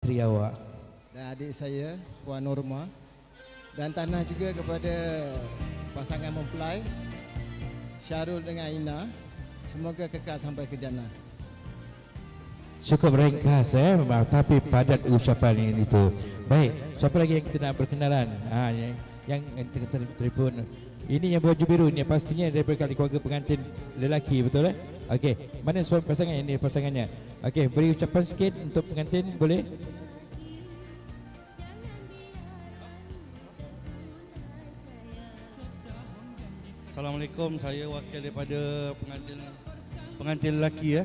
isteri awak. Dan adik saya, Puan Norma. Dan tanah juga kepada pasangan mempelai, Syarul dengan Aina. Semoga kekal sampai ke jannah. Cukup ringkas tapi padat ucapan itu. Baik, siapa lagi yang kita nak berkenalan? Yang telefon. Ini yang baju biru ni pastinya daripada keluarga pengantin lelaki, betul Okey, mana suami pasangan ini pasangannya? Okey, beri ucapan sikit untuk pengantin, boleh? Assalamualaikum, saya wakil daripada pengantin lelaki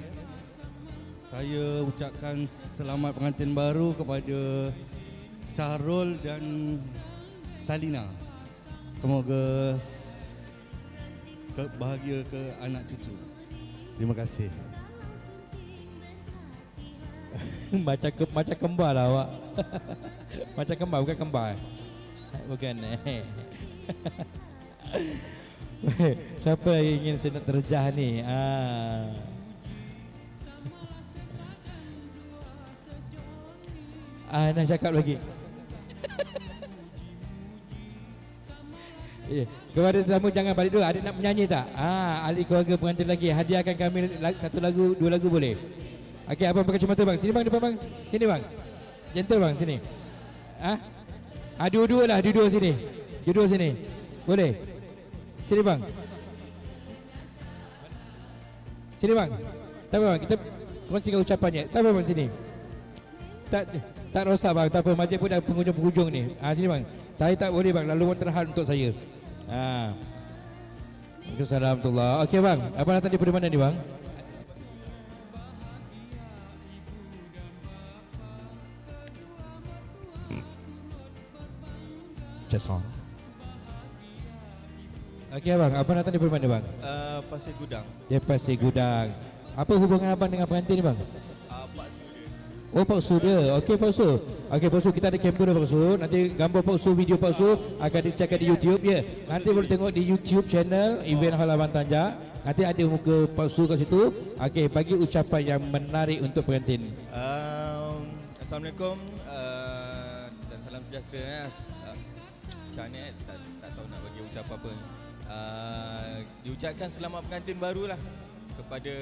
Saya ucapkan selamat pengantin baru kepada Syahrul dan Salina. Semoga bahagia ke anak cucu. Terima kasih. macam kembar lah awak. Macam kembar, bukan kembar. Bukan siapa yang ingin saya nak terjah ni? Nak cakap lagi. Kepada tetamu jangan balik dulu. Ada nak menyanyi tak? Ahli keluarga pengantin lagi hadiahkan kami satu lagu, dua lagu boleh? Okey, abang pakai kacamata bang. Sini bang, depan bang. Sini bang. Gentle bang, sini. Dua-dua lah, dua-dua sini. Dua-dua sini. Boleh? Sini bang. Sini bang. Tak apa bang, kita kongsikan ucapannya. Tak apa bang, sini. Tak rosak bang, tak apa. Masjid pun dah penghujung-penghujung ni. Sini bang. Saya tak boleh bang, laluan terhad untuk saya. Assalamualaikum warahmatullahi. Okey bang, abang datang daripada mana ni bang? Just on. Okey abang, abang datang daripada mana bang? Pasir Gudang. Ya, Pasir Gudang. Apa hubungan abang dengan pengantin ni bang? Pak Suda. Oh, Pak Suda. Okey Pak Su. Okey Pak Su, kita ada kamera Pak Su. Nanti gambar Pak Su, video Pak Su akan disiarkan di YouTube ya. Nanti boleh tengok di YouTube channel Event Halaman Tanjak. Nanti ada muka Pak Su kat situ. Okey, bagi ucapan yang menarik untuk pengantin. Assalamualaikum dan salam sejahtera. Macam ni tak tahu nak bagi ucapan apa. Diucapkan selamat pengantin barulah kepada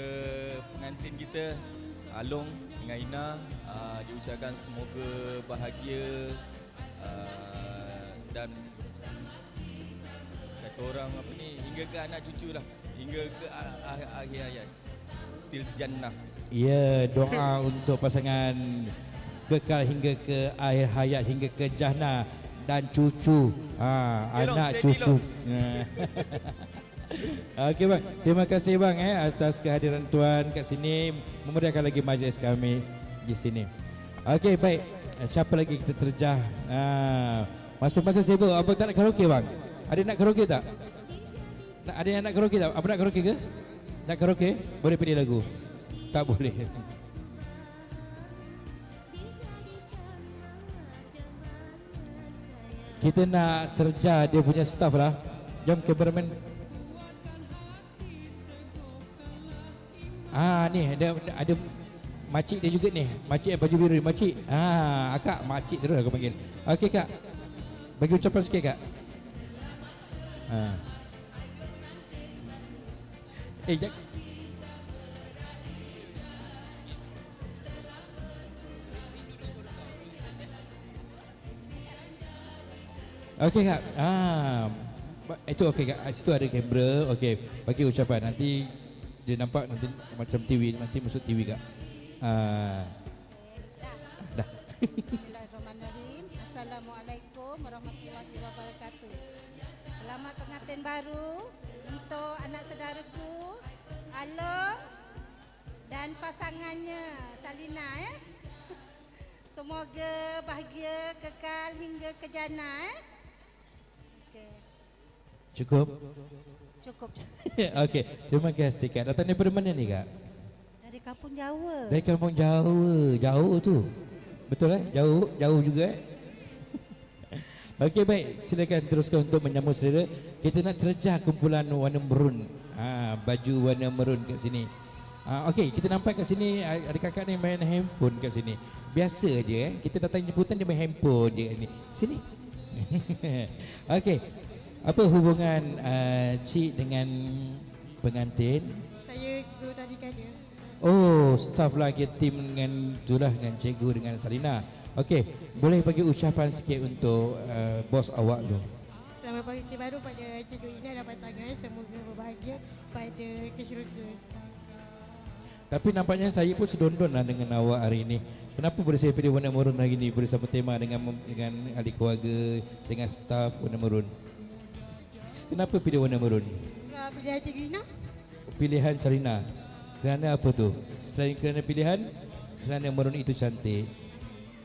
pengantin kita Along dengan Ina. Diucapkan semoga bahagia dan kata orang apa ni, hingga ke anak cucu lah, hingga ke akhir hayat, til jannah. Ya, doa untuk pasangan kekal hingga ke akhir hayat, hingga ke jannah dan cucu, anak cucu. Okey bang, terima kasih bang atas kehadiran tuan kat sini, memeriahkan lagi majlis kami di sini. Okey baik, siapa lagi kita terjah? Masa-masa sibuk, abang tak nak karaoke bang? Ada nak karaoke tak? Ada yang nak karaoke tak? Abang nak karaoke ke? Nak karaoke? Boleh pilih lagu? Tak boleh. Kita nak terjah dia punya staff lah. Jom cameraman. Ni ada makcik dia juga ni. Makcik baju biru ni, makcik. Akak, makcik terus aku panggil. Okey kak. Bagi ucapan sikit kak. Jap. Okey kak. Itu okey kak. Situ ada kamera. Okey, bagi ucapan nanti dia nampak nanti macam TV, nanti masuk TV kak. Dah. Bismillahirrahmanirrahim. Assalamualaikum warahmatullahi wabarakatuh. Selamat pengantin baru untuk anak saudaraku Along dan pasangannya Salina Semoga bahagia kekal hingga ke jannah Cukup? Cukup. Okey, terima kasih kak. Datang daripada mana ni kak? Dari kampung Jawa. Dari kampung Jawa. Jauh tu. Betul Jauh, jauh juga Okey baik, silakan teruskan untuk menyambut selera. Kita nak terjah kumpulan warna merun. Baju warna merun kat sini. Okey, kita nampak kat sini ada kakak ni main handphone kat sini. Biasa je kita datang jemputan dia main handphone je ni. Sini. Okey. Apa hubungan Cik dengan pengantin? Saya guru tadika dia. Oh, staff lagi tim dengan itulah dengan cikgu dengan Salina. Okey, boleh bagi ucapan sikit untuk bos awak tu. Selamat pagi baru pada Cikgu Ina dan pasangan. Semoga berbahagia pada ke syurga. Tapi nampaknya saya pun sedondon lah dengan awak hari ini. Kenapa boleh saya pilih warna merun hari ini bersama tema dengan ahli keluarga, dengan staff warna merun? Kenapa pilih warna merun? Pilihan Cikgu Ina? Pilihan Sarina. Kerana apa tu? Selain kerana pilihan, kerana merun itu cantik.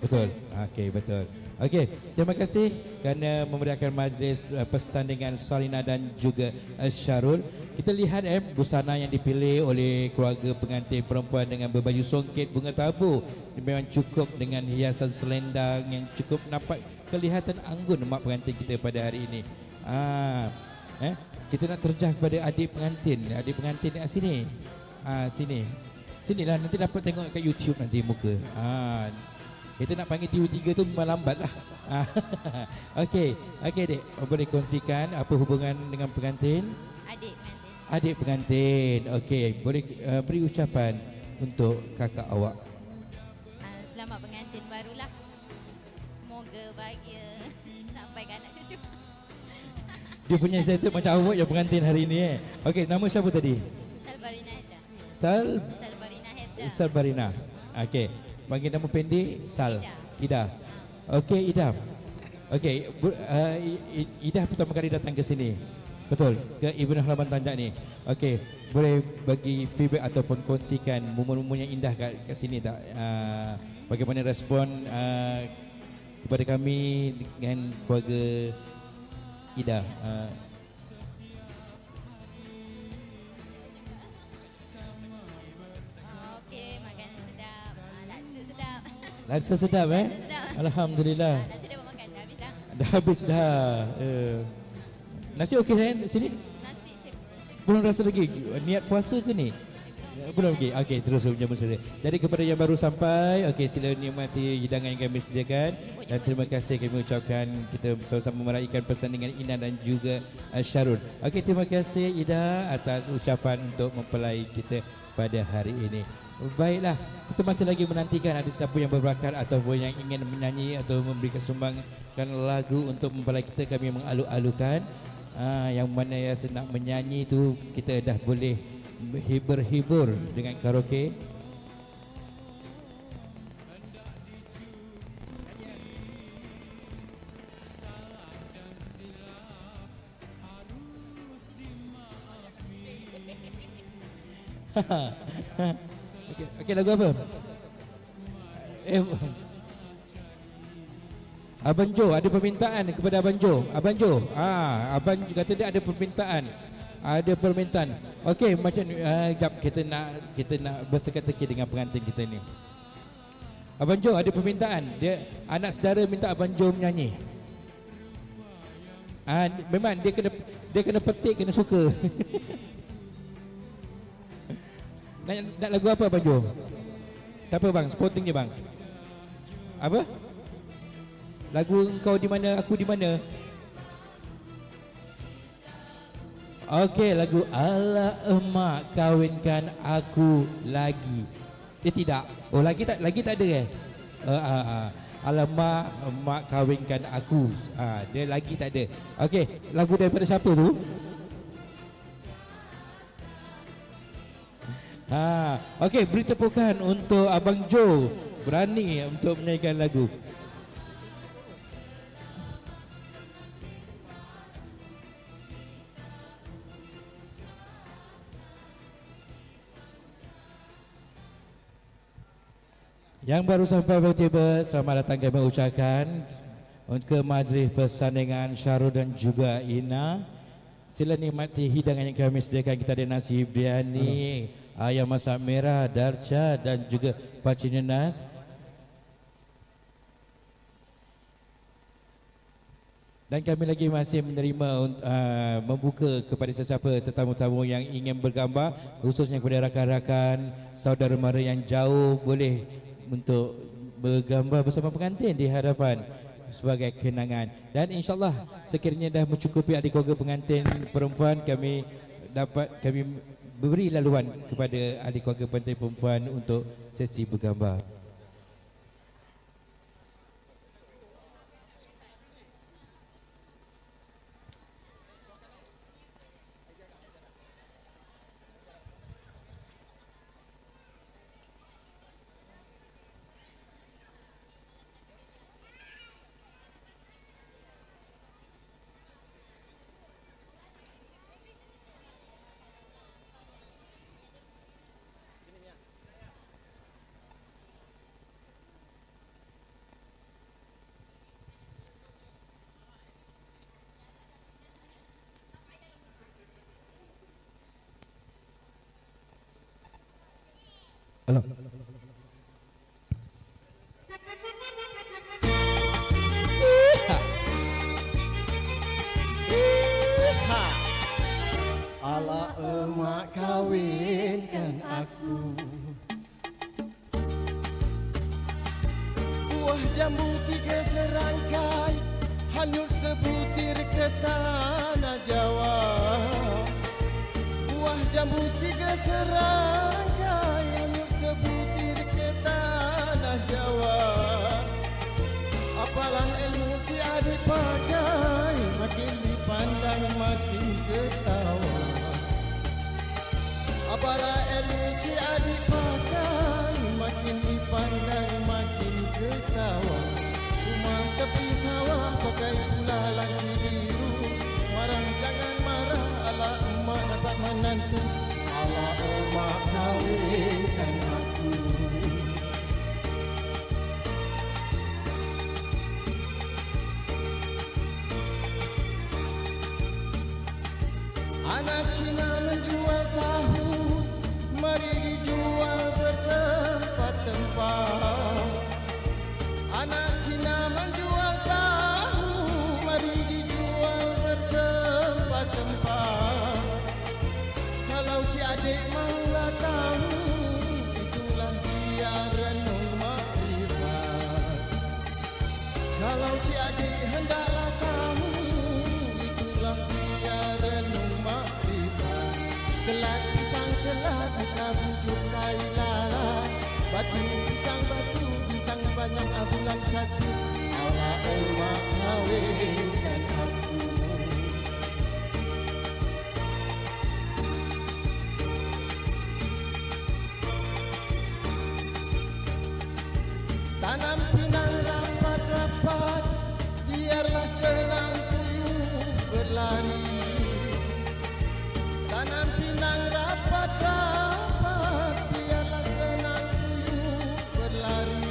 Betul? Okey, betul. Okey, terima kasih kerana memeriahkan majlis pesan dengan Sarina dan juga Syarul. Kita lihat busana yang dipilih oleh keluarga pengantin perempuan dengan berbaju songket bunga tabu. Memang cukup dengan hiasan selendang yang cukup nampak kelihatan anggun mak pengantin kita pada hari ini. Kita nak terjah kepada adik pengantin. Adik pengantin kat sini. Sini. Sinilah nanti dapat tengok kat YouTube nanti muka. Kita nak panggil TV3 tu memang lambat lah. Okey, dek, boleh kongsikan apa hubungan dengan pengantin? Adik pengantin. Adik pengantin. Okey, boleh beri ucapan untuk kakak awak. Selamat pengantin barulah. Semoga bahagia sampai ke anak cucu. Dia punya settle macam awak yang pengantin hari ini Okey, nama siapa tadi? Salbarina Hedda. Salbarina Hedda. Salbarina. Okey, panggil nama pendek Sal. Ida. Okey, Ida. Okey, Ida pertama kali datang ke sini. Betul, ke Ibn Halaman Tanjak ni. Okey, boleh bagi feedback ataupun kongsikan momen-momen yang indah kat sini tak? Bagaimana respon kepada kami dengan keluarga Ida? Okey, makanan sedap. Laksa sedap. Laksa sedap sedap. Alhamdulillah. Nasi dah makan, dah habis dah. Dah habis dah. Nasi okey kan sini? Nasi saya Belum rasa lagi. Niat puasa ke ni? Belum lagi. Okey, terus menyambung saja. Jadi kepada yang baru sampai, okey, sila nikmati hidangan yang kami sediakan dan terima kasih kami ucapkan kita sama-sama meraihkan pesan dengan Ina dan juga Syarul. Okey, terima kasih Ida atas ucapan untuk mempelai kita pada hari ini. Baiklah, kita masih lagi menantikan ada siapa yang berbakat ataupun yang ingin menyanyi atau memberikan sumbangkan lagu untuk mempelai kita. Kami mengalu-alukan yang mana yang nak menyanyi tu kita dah boleh hibur dengan karaoke. Okey, lagu apa? Abang Jo, ada permintaan kepada Abang Jo. Abang Jo, Abang Jo kata dia ada permintaan. Ada permintaan. Okey, macam jap kita nak berteka-teki dengan pengantin kita ni. Abang Jo ada permintaan. Dia anak saudara minta Abang Jo menyanyi. Memang dia kena petik, kena suka. nak lagu apa Abang Jo? Tak apa bang, sporting je bang. Apa? Lagu engkau di mana, aku di mana? Okey, lagu Ala emak kawinkan aku lagi. Tidak. Oh, lagi tak ada Alamak emak kawinkan aku. Dia lagi tak ada. Okey, lagu daripada siapa tu? Okey, beri tepukan untuk Abang Jo berani untuk menyanyikan lagu. Yang baru sampai bertiba, selamat datang kami ucapkan ke majlis persandingan Syarul dan juga Ina. Sila nikmati hidangan yang kami sediakan. Kita ada nasi biryani, ayam masak merah, darca dan juga paci nenas. Dan kami lagi masih menerima membuka kepada sesiapa tetamu-tamu yang ingin bergambar, khususnya kepada rakan-rakan saudara mara yang jauh, boleh untuk bergambar bersama pengantin di hadapan sebagai kenangan. Dan insyaAllah sekiranya dah mencukupi adik keluarga pengantin perempuan, kami beri laluan kepada adik keluarga pengantin perempuan untuk sesi bergambar. Halo. Ala emak kawinkan aku, buah jambu 3 serangkai, hanyut sebutir ke tanah Jawa. Buah jambu 3 serangkai, hanyut sebutir ke tanah Jawa. Apalah ilmu si adik pakai, makin dipandang makin ketawa. Apalah ilmu si adik pakai, makin dipandang makin ketawa. Rumah tepi sawah pakai pula langsir biru, marah jangan marah, ala emak dapat menantu. Ala emak kawinkan aku. Anak Cina menjual tahu, mari dijual bertempat-tempat. Anak Cina menjual tahu, mari dijual bertempat-tempat. Kalau si adik maulah tahu, itulah dia renung makrifat. Kalau si adik hendaklah tahu, itulah dia renung makrifat. Kelat pisang kelat, buka bujuk kai lalat. Batu pisang batu, bintang banyak bulan satu. Ala emak kawinkan aku. Tanam pinang rapat-rapat, biarlah senang tuyul berlari. Tanam pinang rapat-rapat, biarlah senang tuyul berlari.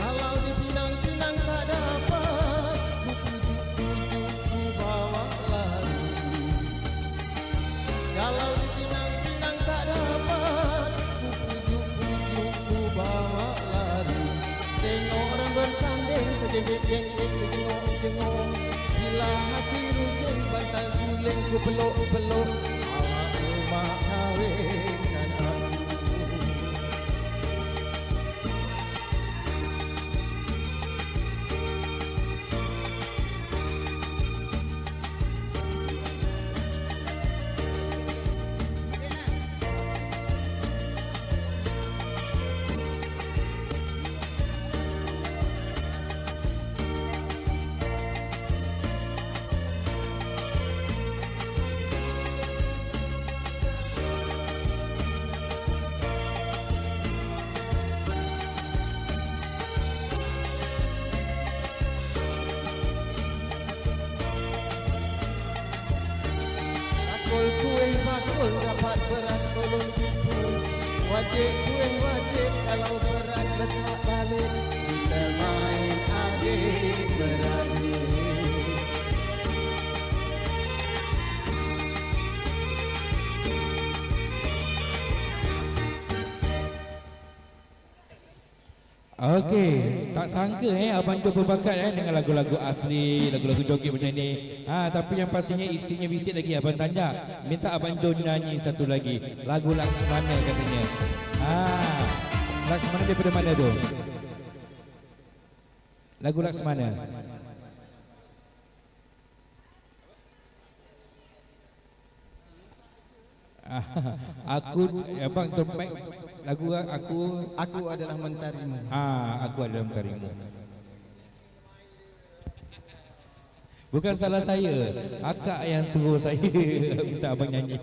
Kalau di pinang-pinang tak dapat, bujuk-bujuk ku bawa lari. Kalau di pinang-pinang tak dapat, bujuk-bujuk ku bawa lari. Tengok orang bersanding, terjengik-jengik, terjenguk-jenguk. Bila hati runtuh, bantal guling ku peluk-peluk. Ala emak kawinkan aku. Bakul kuih bakul dapat berat tolong tipu. Wajib kuih wajib kalau berat letak balik. Kita main adik beradik. Okey, tak sangka Abang Jo berbakat dengan lagu-lagu asli, lagu-lagu joget macam ni. Tapi yang pastinya isinya bisik lagi. Abang Tanya minta Abang Jo nyanyi satu lagi, lagu Laksmana katanya. Laksmana daripada mana tu? Lagu Laksmana. Aku abang tu lagu Aku adalah mentarimu. Aku adalah mentarimu. Bukan salah saya, akak yang suruh saya minta abang nyanyi.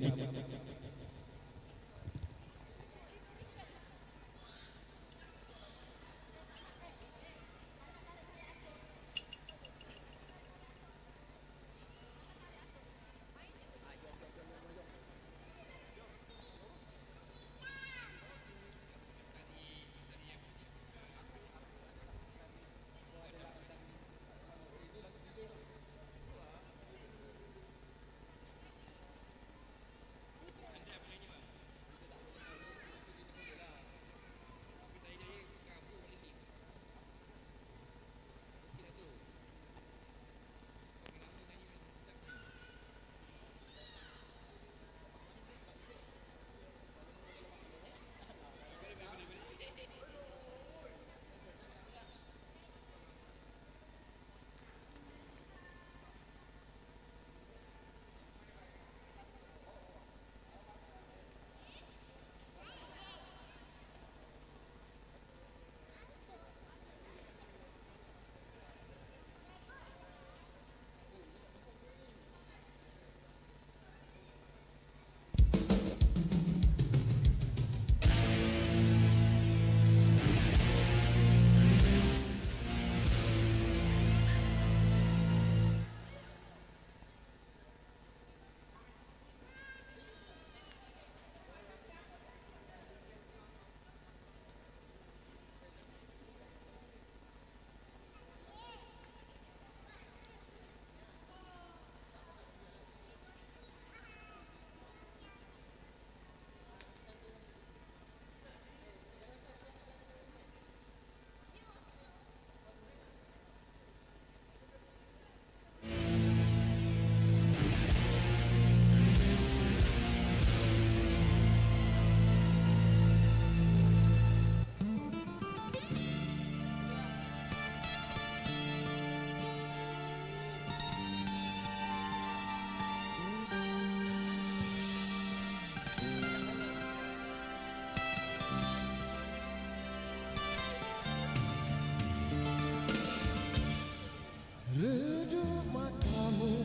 Redup matamu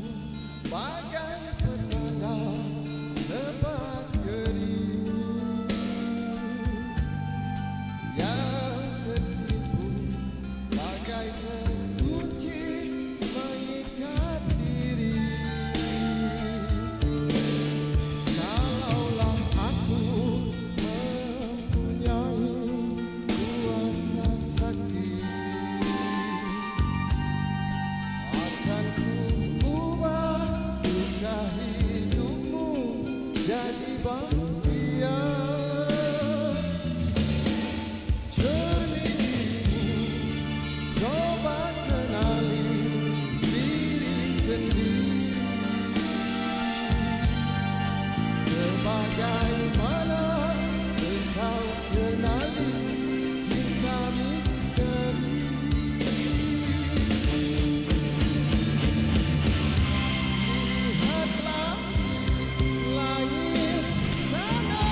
bagai petanda lepas gerimis yang tersipu bagai kunci mengikat diri. Kalaulah aku mempunyai kuasa sakti, akan ku ubah duka hidupmu jadi bahagia. Cerminmu, coba kenali diri sendiri. Sebagaimana engkau kenali cinta misteri. Lihatlah langit sana,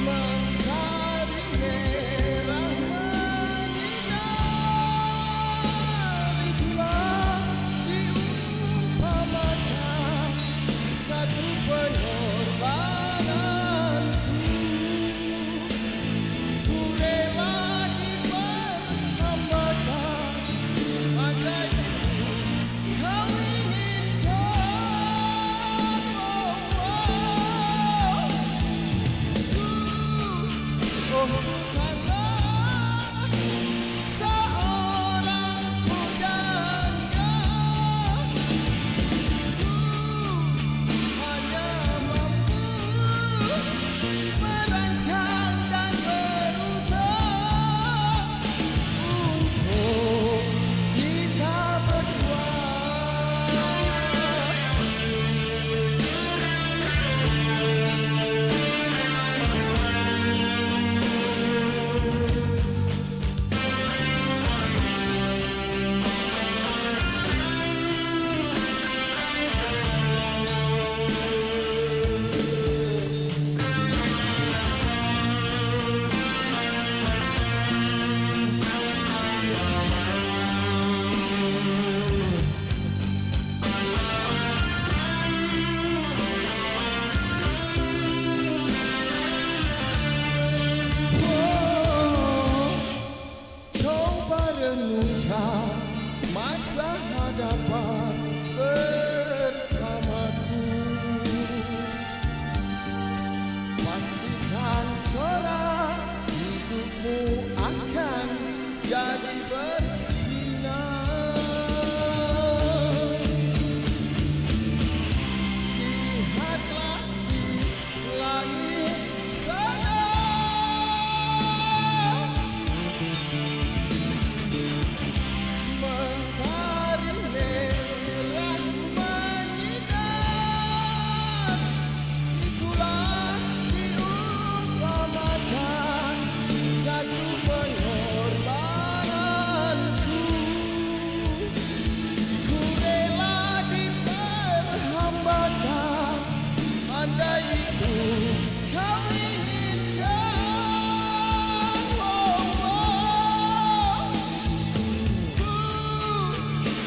mentari merah menyinari bulan, diumpamakan satu pengorbananku. Ku rela diperhambakan, andai kau inginkan. Bukanlah seorang pujangga, hanya mampu jadi bersinar. Lihatlah di langit sana, mentari merah menyinar. Itulah diumpamakan satu pengorbananku. Ku rela diperhambakan, andai itu kau inginkan.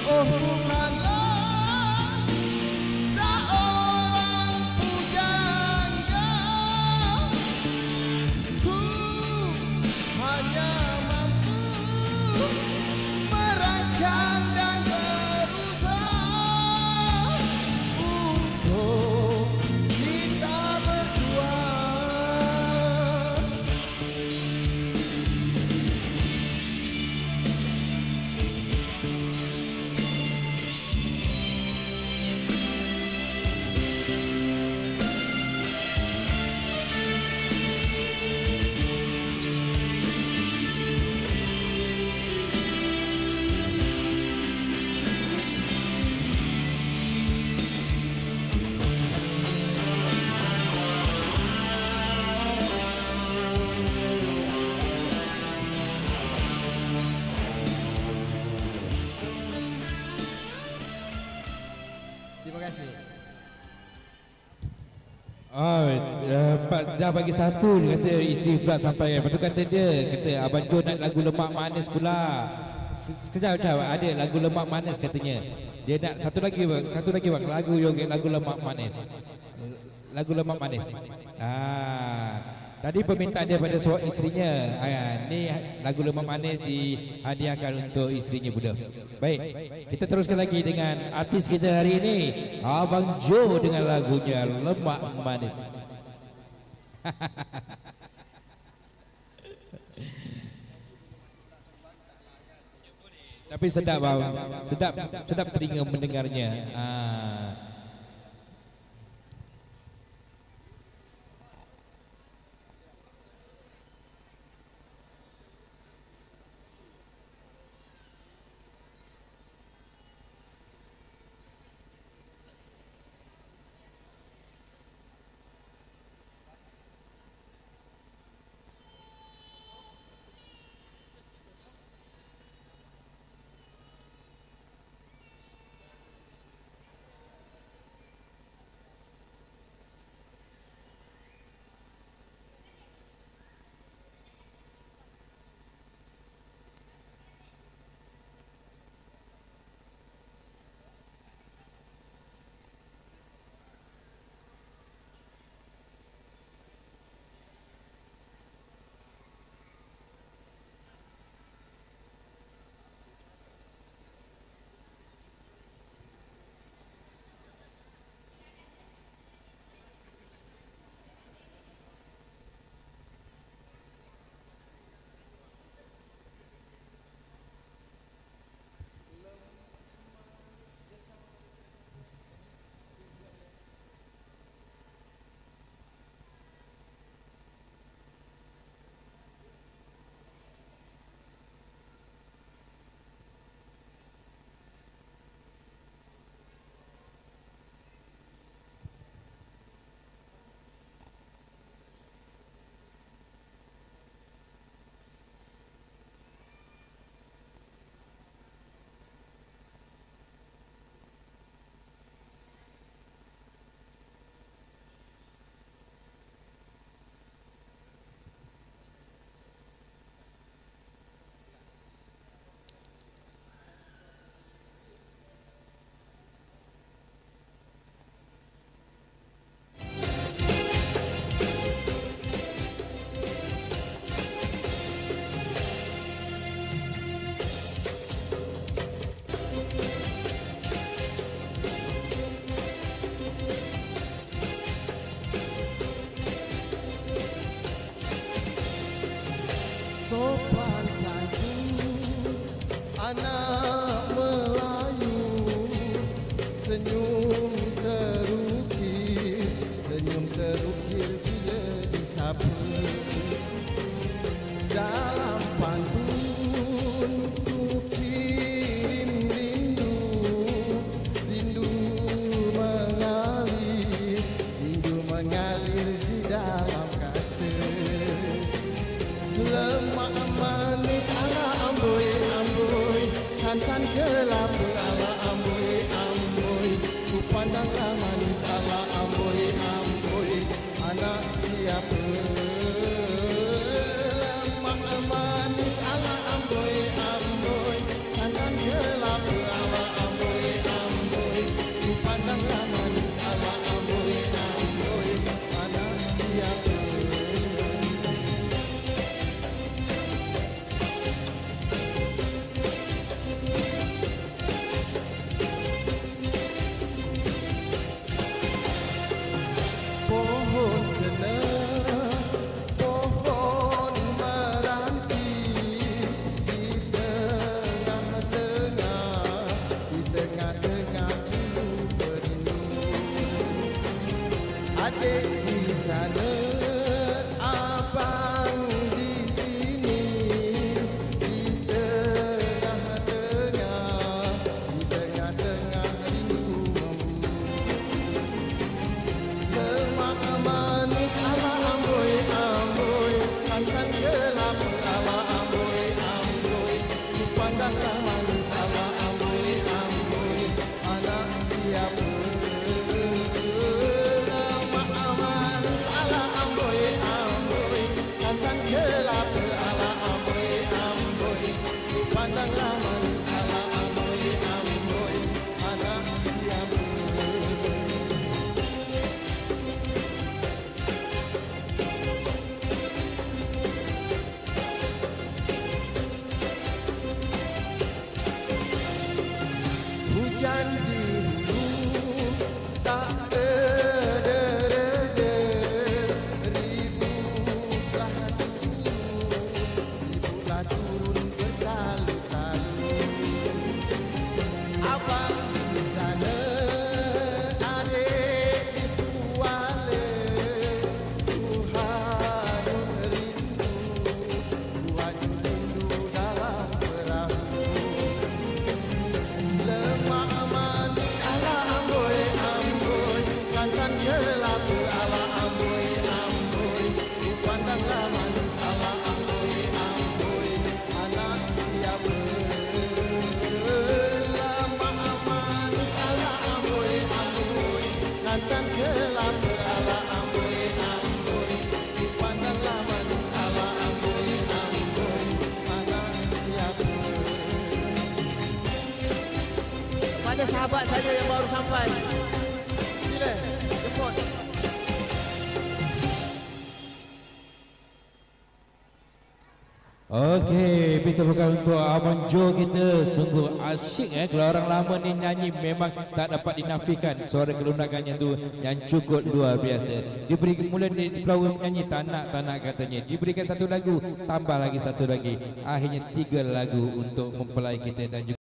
Oh, bukanlah seorang pujangga, ku hanya mampu merancang dan berusaha untuk kita berdua. Terima kasih. Oh, dah bagi satu dia kata isi pula sampai. Lepas tu kata dia, kata Abang Jo nak lagu lemak manis pula. Sekejap ada lagu lemak manis katanya. Dia nak satu lagi bang, lagu lemak manis. Lagu lemak manis. Tadi permintaan dia pada isterinya. Ni lagu lemak manis dihadiahkan untuk isterinya Buddha. Baik, kita teruskan lagi dengan artis kita hari ini, Abang Jo dengan lagunya Lemak Manis. Tapi sedap bang, sedap telinga mendengarnya. Sopan santun Anak Melayu senyum terukir, senyum terukir bila disapa. Dalam pantun ku kirim rindu, rindu mengalir di dalam kata. Lemak manis ala amboi amboi, santan kelapa ala amboi amboi, ku pandanglah manis ala amboi amboi, anak siapa? Lemak manis ala amboi amboi, santan kelapa ala amboi amboi, ku pandanglah manis ala amboi amboi, anak siapa? Pohon kena, pohon meranti di tengah-tengah bulu berindu. Adik di sana, abang di sini, di tengah-tengah rindu membu. Lemak manis ala amboi amboi, santan kelapa ala amboi amboi, ku pandanglah manis ala amboi amboi, anak siapa? Lemak manis ala amboi amboi, santan kelapa ala amboi amboi, ku pandanglah manis ala amboi amboi, anak siapa? Hujan di hulu tak reda-reda, ributlah turun bertalu-talu. Abang di sana, adik di Kuala, ku hanyut rindu dalam perahu. Lemak manis ala amboi amboi, santan kelapa ala amboi amboi, ku pandanglah manis ala amboi amboi, anak siapa? Lemak manis ala amboi amboi, santan kelapa ala amboi amboi, ku pandanglah manis ala amboi amboi, anak siapa? Pada sahabat saya yang baru sampai, sila jemput. Okey, kita bukan untuk Abang Jo kita. Sungguh asyik kalau orang lama ni nyanyi memang tak dapat dinafikan. Suara gelundangannya tu yang cukup luar biasa. Diberi mula di pelawak menyanyi tak nak katanya. Diberikan satu lagu, tambah lagi satu lagi. Akhirnya 3 lagu untuk mempelai kita dan juga